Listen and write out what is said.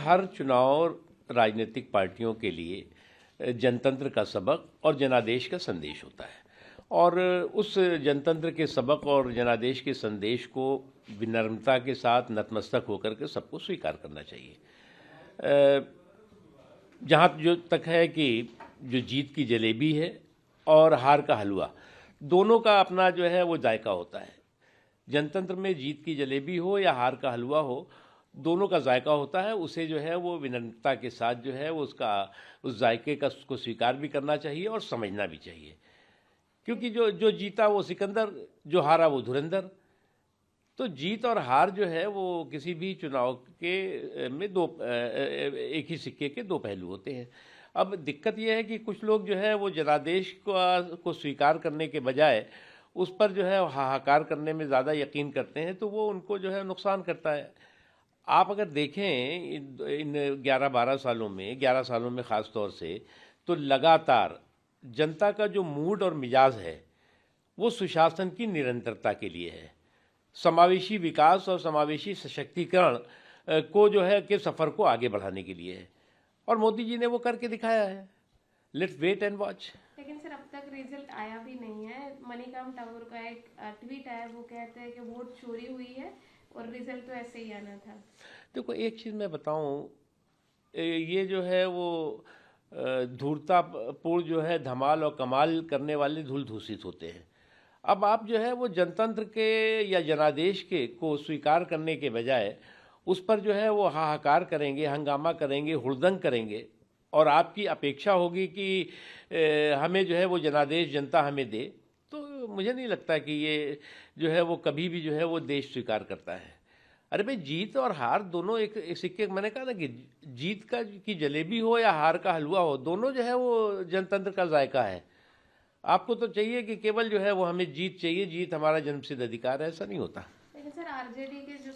हर चुनाव राजनीतिक पार्टियों के लिए जनतंत्र का सबक और जनादेश का संदेश होता है, और उस जनतंत्र के सबक और जनादेश के संदेश को विनम्रता के साथ नतमस्तक होकर के सबको स्वीकार करना चाहिए। जहाँ जो तक है कि जो जीत की जलेबी है और हार का हलवा, दोनों का अपना जो है वो जायका होता है। जनतंत्र में जीत की जलेबी हो या हार का हलवा हो, दोनों का जायका होता है। उसे जो है वो विनम्रता के साथ जो है वो उसका उस जायके का को स्वीकार भी करना चाहिए और समझना भी चाहिए, क्योंकि जो जो जीता वो सिकंदर, जो हारा वो धुरंधर। तो जीत और हार जो है वो किसी भी चुनाव के में एक ही सिक्के के दो पहलू होते हैं। अब दिक्कत यह है कि कुछ लोग जो है वो जनादेश को स्वीकार करने के बजाय उस पर जो है हाहाकार करने में ज़्यादा यकीन करते हैं, तो वो उनको जो है नुकसान करता है। आप अगर देखें इन 11-12 सालों में, 11 सालों में ख़ास तौर से, तो लगातार जनता का जो मूड और मिजाज है वो सुशासन की निरंतरता के लिए है, समावेशी विकास और समावेशी सशक्तिकरण को जो है के सफ़र को आगे बढ़ाने के लिए है, और मोदी जी ने वो करके दिखाया है। Let's wait and watch. लेकिन सर, अब तक रिजल्ट आया भी नहीं है। मणिकाम ठाकुर का एक ट्वीट आया, वो कहते हैं कि वोट चोरी हुई है और रिजल्ट तो ऐसे ही आना था। देखो, एक चीज़ मैं बताऊं, ये जो है वो धूर्तापूर्ण जो है धमाल और कमाल करने वाले धूल धूसित होते हैं। अब आप जो है वो जनतंत्र के या जनादेश के को स्वीकार करने के बजाय उस पर जो है वो हाहाकार करेंगे, हंगामा करेंगे, हुड़दंग करेंगे, और आपकी अपेक्षा होगी कि हमें जो है वो जनादेश जनता हमें दे, तो मुझे नहीं लगता कि ये जो है वो कभी भी जो है वो देश स्वीकार करता है। अरे भाई, जीत और हार दोनों एक सिक्के, मैंने कहा ना कि जीत का की जलेबी हो या हार का हलवा हो, दोनों जो है वो जनतंत्र का जायका है। आपको तो चाहिए कि केवल जो है वो हमें जीत चाहिए, जीत हमारा जन्मसिद्ध अधिकार है, ऐसा नहीं होता। लेकिन सर, आरजेडी के जो